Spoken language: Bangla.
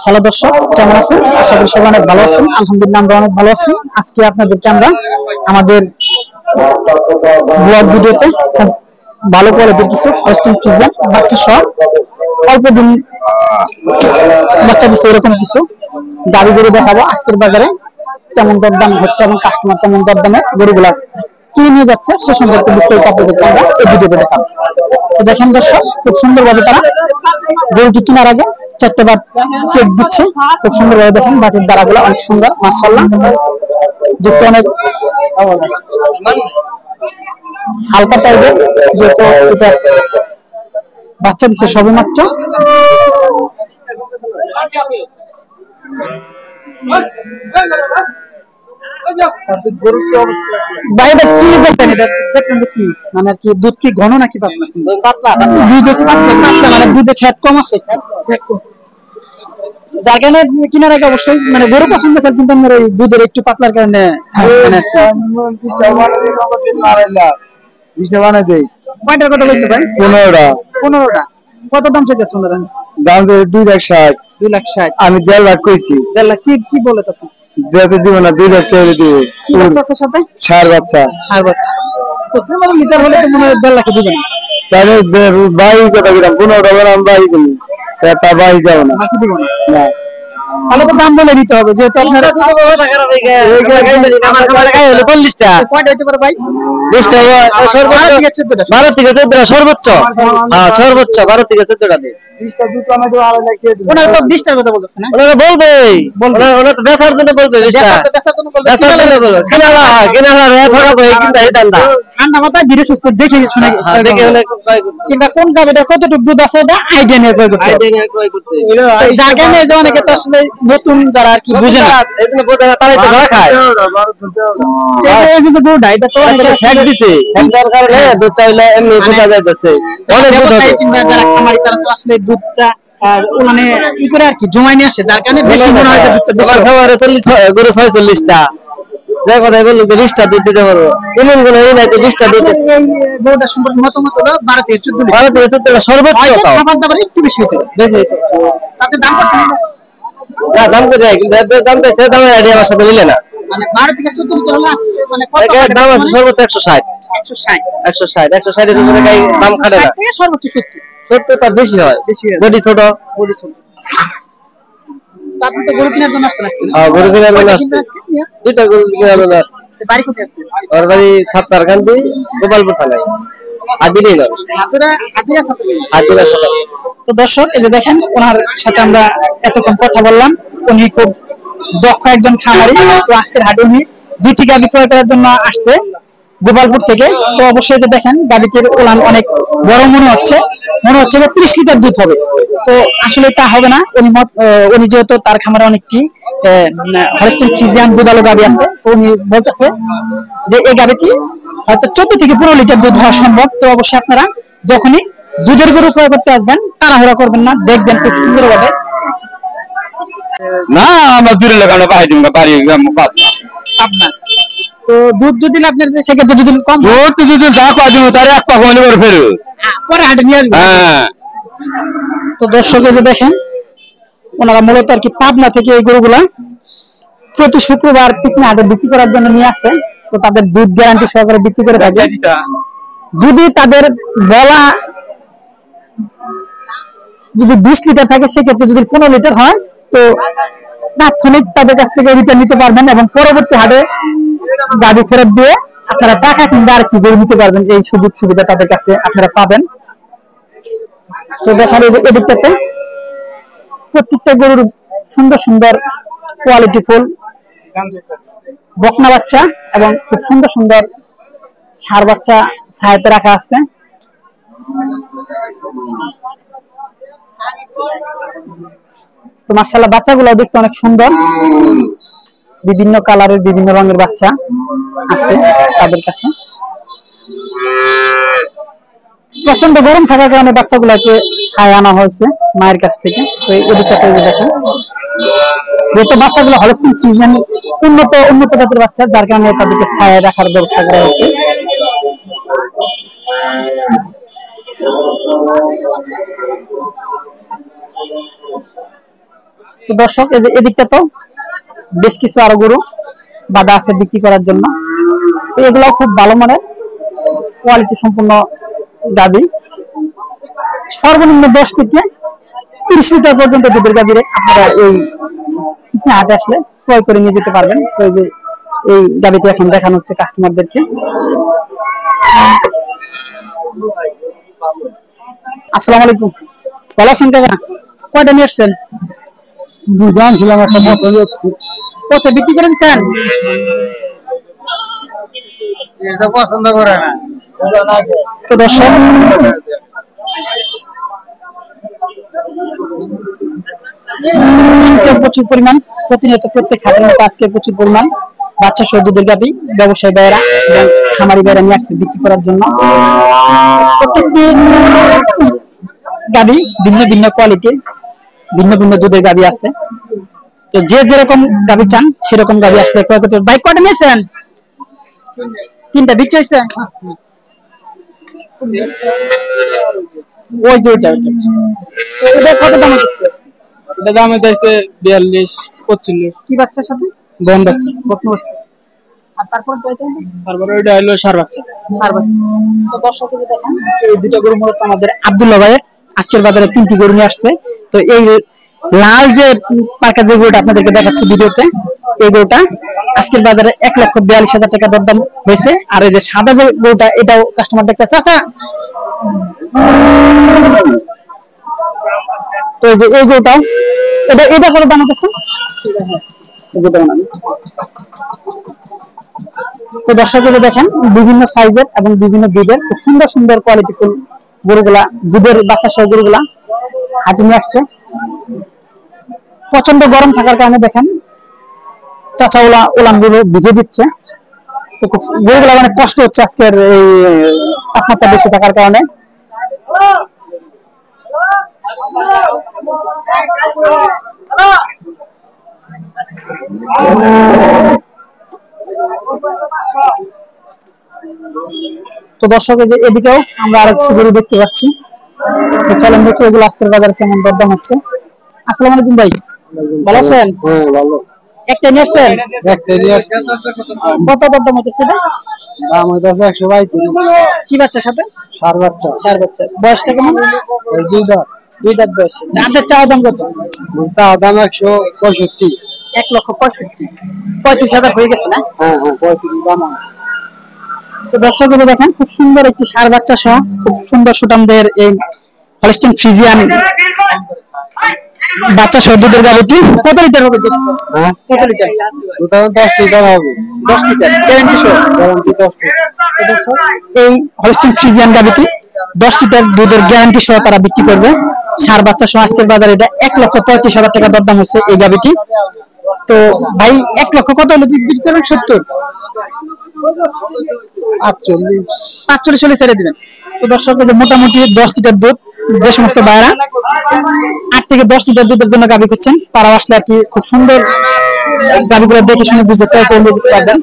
হ্যালো দর্শক, কেমন আছেন? আশা করি সবাই অনেক ভালো আছেন। আলহামদুলিল্লাহ আমরা অনেক ভালো আছি। আজকে আপনাদেরকে আমরা আমাদের ব্লগ ভিডিওতে খুব ভালো কোয়ালিটির কিছু হলস্টাইন ফ্রিজিয়ান বাচ্চা সহ অল্প দিন বাচ্চা দিচ্ছে এরকম কিছু গাড়ি গরু দেখাবো। আজকের বাজারে কেমন দরদাম হচ্ছে এবং কাস্টমার কেমন দরদামে গরুগুলা কিনে নিয়ে যাচ্ছে সে সম্পর্কে বিস্তারিত আপনাদেরকে আমরা এই ভিডিওতে দেখাবো। তো দেখেন দর্শক, খুব সুন্দরভাবে তারা গরুটি কেনার আগে চারটে বার চেক দিচ্ছে। খুব সুন্দরভাবে দেখেন, বাটির দ্বারাগুলো অনেক সুন্দর, মাশাআল্লাহ। দেখতে অনেক হালকা টাইপের, যেহেতু এটা বাচ্চা দিচ্ছে সবে মাত্র। মানে কি দুধ কি ঘন নাকি পাতলা? মানে দুধে ফ্যাট কম আছে, যার কারণে কিনার আগে অবশ্যই মানে গরু পছন্দ আছে, কিন্তু আমার ওই দুধের একটু পাতলার কারণে কয়টার কথা বলছে ভাই? 15টা। কত দাম চাইতেছে ওনারা? দাম 2,60,000। আমি 1.5 লাখ কইছি। 1.5 লাখ কি বলে তখন? দিতে দিব না, 2,000 চেয়ে দিব। বাচ্চার সাথে ষাঁড় বাচ্চা তো 15 লিটার হলে তো মনে হয় 1.5 লাখে দিবেন। তাহলে বাই কথা কিরাম 15টা বলে আমি বাই করি, তা বাই যাও না, বাকি দিব না। তাহলে তো দাম বলে দিতে হবে, যেহেতু আপনারা আমার খাবার গায়ে হলো 40টা। কয়টা হইতে পারে ভাই? 20টা। সর্বোচ্চ 12 থেকে 14টা সর্বোচ্চ। হ্যাঁ সর্বোচ্চ 12 থেকে 14টা দিই। 20টা দুটো আমি তো আলাদা কে দেব। ওনারা তো 20টার কথা বলতেছে না? ওনারা বলবে, ওনারা তো বেচার জন্য বলবে। 20টা বেচার জন্য বলবে, কিনালা রে ঠকাবো এই কিন্তু এই দান্দা। ঠান্ডা মাথায় ধীরে সুস্থ দেখে শুনে দেখে হলে কিংবা কোন গাবিটা কতটুকু দুধ আছে এটা আইডিয়া নিয়ে ক্রয় করতে। জায়গা যে অনেকে তো আসলে নতুন যারা আর কি বুঝে না, এইজন্য বোঝে না, তারাই তো ধরা খায়। এই যে গরুটা এটা তো ফ্যাট দিছে, ফ্যাট কারণে দুধটা হইলে এমনি বোঝা যাইতেছে অনেক দুধ হবে। কিংবা যারা খামারি তারা তো আসলে দুধটা মানে ই করে আর কি জমাই নিয়ে আসে, যার কারণে বেশি মনে হয় দুধটা বেশি। আমার খাবারে 40 গরু 46টা, যে কথাই বললো যে 20টা দুধ দিতে পারবো, এমন কোনো এই নাই যে 20টা দুধ। গরুটা সম্পর্কে মতামত হলো 12 থেকে 14 12 থেকে 14টা সর্বোচ্চ। খাবার দাবার একটু বেশি হতে পারে, আপনি দাম করছেন না? দাম করে যায়, কিন্তু দাম তো সেই দামের আইডিয়া আমার সাথে মিলে না। মানে 12 থেকে 14 লিটার হলে মানে কত দাম আছে? সর্বোচ্চ 160 এর উপরে গাই দাম খাটে না। সর্বোচ্চ 70 তার বেশি হয়, বডি ছোট। আপনি তো গরু কেনার জন্য আসছেন আজকে? হ্যাঁ, গরু কেনার জন্য আসছি। দুইটা গরু কেনার জন্য আসছি। বাড়ি কোথায় আপনার? আমার বাড়ি ছাত্রারকান্দি, গোপালপুর থানায়। আদিরই না, আদিরা। তো দর্শক, এই যে দেখেন ওনার সাথে আমরা এতক্ষণ কথা বললাম। উনি খুব দক্ষ একজন খামারি। তো আজকের হাটে উনি 2টি গাভী ক্রয় করার জন্য আসছে গোপালপুর থেকে। তো অবশ্যই যে দেখেন গাভীটির ওলান অনেক বড় মনে হচ্ছে যে 30 লিটার দুধ হবে। তো আসলে তা হবে না। উনি যেহেতু তার খামারে অনেকটি হলস্টাইন ফ্রিজিয়ান দুধালো গাভী আছে, তো উনি বলতেছে যে এই গাভীটি হয়তো 14 থেকে 15 লিটার দুধ হওয়া সম্ভব। তো অবশ্যই আপনারা যখনই দুধের গরু ক্রয় করতে আসবেন তাড়াহুড়া করবেন না, দেখবেন খুব সুন্দরভাবে। না আমার দূরে লাগানো বাড়ি আপনার তো দুধ যদি আপনার সেক্ষেত্রে যদি কম দুধ যা পাওয়া যাবে তার এক পাক মনে করে ফেরো পরে হাটে নিয়ে আসবেন। তো দর্শকে যে দেখেন ওনারা মূলত আর কি পাবনা থেকে এই গরুগুলা প্রতি শুক্রবার পিকনি হাটে বিক্রি করার জন্য নিয়ে আসে। তো তাদের দুধ গ্যারান্টি সহকারে বিক্রি করে থাকে। যদি তাদের বলা যদি 20 লিটার থাকে, সেক্ষেত্রে যদি 15 লিটার হয় তো তাৎক্ষণিক তাদের কাছ থেকে রিটার্ন নিতে পারবেন এবং পরবর্তী হাটে গাড়ি ফেরত দিয়ে আপনারা টাকা কিংবা আরেকটি গরু নিতে পারবেন। এই সুযোগ সুবিধা তাদের কাছে আপনারা পাবেন। তো দেখেন এদিকটাতে প্রত্যেকটা গরুর সুন্দর সুন্দর কোয়ালিটি ফুল বকনা বাচ্চা এবং খুব সুন্দর সুন্দর ষাঁড় বাচ্চা ছায়াতে রাখা আছে। তো মাশাআল্লাহ বাচ্চাগুলো দেখতে অনেক সুন্দর, বিভিন্ন কালারের বিভিন্ন রঙের বাচ্চা আছে তাদের কাছে। প্রচন্ড গরম থাকার কারণে বাচ্চাগুলোকে ছায়া আনা হয়েছে মায়ের কাছ থেকে। তো এই দিকটাতে দেখেন, যেহেতু বাচ্চাগুলো হলস্টাইন ফ্রিজিয়ান উন্নত জাতের বাচ্চা, যার কারণে তাদেরকে ছায়া রাখার ব্যবস্থা করা হয়েছে। তো দর্শক এই যে এদিকটা তো বেশ কিছু আরো গরু বাঁধা আছে বিক্রি করার জন্য। তো এগুলো খুব ভালো মানের কোয়ালিটি সম্পূর্ণ গাভী। সর্বনিম্ন 10 থেকে 30 লিটার পর্যন্ত দুধের গাভী আপনারা এই হাটে আসলে ক্রয় করে নিয়ে যেতে পারবেন। তো এই যে এই গাভীটি এখন দেখানো হচ্ছে কাস্টমারদেরকে। আসসালামু আলাইকুম, ভালো আছেন কাকা? কয়টা নিয়ে আসছেন? দুইটা আনছিলাম, একটা পথে যাচ্ছি। পথে বিক্রি করে দিচ্ছেন? এটা পছন্দ করে না। তো দর্শক আজকে প্রচুর পরিমাণ প্রতিনিয়ত প্রত্যেক হাটের মতো আজকে প্রচুর পরিমাণ বাচ্চা সহ দুধের গাভী ব্যবসায়ী ভাইয়েরা এবং খামারি ভাইয়েরা নিয়ে আসছে বিক্রি করার জন্য। প্রত্যেকটি গাভী ভিন্ন ভিন্ন কোয়ালিটি, ভিন্ন ভিন্ন দুধের গাভী আছে। তো যে যেরকম গাভী চান সেরকম গাভী আসলে ক্রয় করতে। বাইক কয়টা নিয়েছেন? 3টা বিক্রি হয়েছে। ওই যে ওইটা এটা কত দাম হচ্ছে? এটা দাম হইতেছে 42-45। কি বাচ্চার সাথে? বন বাচ্চা। বকনা বাচ্চা। আর তারপরে ওইটা হলো ষাঁড় বাচ্চা। ষাঁড় বাচ্চা। তো দর্শকরা দেখেন এই দুটো গরু মূলত আমাদের আব্দুল্লাহ ভাই আজকের বাজারে 3টি গরু নিয়ে আসছে। তো এই লাল যে পাকা যে গরুটা আপনাদেরকে দেখাচ্ছি ভিডিওতে, এই গরুটা আজকের বাজারে 1,42,000 টাকা দরদাম হয়েছে। আর এই যে সাদা যে গরুটা এটাও কাস্টমার দেখতে চাচা। তো এই যে এই গরুটা এটা কত দাম হচ্ছে? তো দর্শকরা দেখেন বিভিন্ন সাইজের এবং বিভিন্ন ব্রিডের খুব সুন্দর সুন্দর কোয়ালিটিফুল গরুগুলা, দুধের বাচ্চা সহ গরুগুলা হাটে নিয়ে আসছে। প্রচন্ড গরম থাকার কারণে দেখেন চাচা ওলান গুলো ভিজে দিচ্ছে। তো খুব গরুগুলা অনেক কষ্ট হচ্ছে আজকের এই তাপমাত্রা বেশি থাকার কারণে। তো দর্শক এই যে এদিকেও আমরা আরো কিছু গরু দেখতে পাচ্ছি। তো চলেন দেখি এগুলো আজকের বাজারে কেমন দরদাম হচ্ছে। আসসালামু আলাইকুম ভাই, ভালো আছেন? হ্যাঁ ভালো। একটা নিয়ে আসছেন? একটা নিয়ে আসছি। কত দরদাম হচ্ছে? দাম হইতেছে 132। কি বাচ্চার সাথে? ষাঁড় বাচ্চা। ষাঁড় বাচ্চা। বয়সটা কেমন? দুই দাঁত। দুই দাঁত বয়সে। আপনার চাওয়া দাম কত? চা দাম 165। 1,65,000। 35,000 হয়ে গেছে না? হ্যাঁ হ্যাঁ 35 দাম। তো দর্শক দেখেন খুব সুন্দর একটি ষাঁড় বাচ্চা সহ খুব সুন্দর সুটামদের এই হলস্টিন ফ্রিজিয়ান বাচ্চা সহ দুধের গাভীটি কত লিটার হবে দুধ? হ্যাঁ কত লিটার? দুধ 10 লিটার হবে। 10 লিটার গ্যারান্টি সহ। Guarantee 10 litre. এই হলস্টিন ফ্রিজিয়ান গাভীটি 10 লিটার দুধের গ্যারান্টি সহ তারা বিক্রি করবে। ষাঁড় বাচ্চা সহ আজকের বাজারে এটা 1,35,000 টাকা দরদাম হচ্ছে এই গাভীটি। তো ভাই 1 লক্ষ কত হলে বিক্রি করবেন? 70? 45 হলে ছেড়ে দিবেন। তো দর্শক মোটামুটি 10 লিটার দুধ যে সমস্ত ভাইরা 8 থেকে 10 লিটার দুধের জন্য গাভী করছেন তারা আসলে আর কি খুব সুন্দর গাভীগুলো দেখে শুনে বুঝে ক্রয় করে নিতে পারবেন।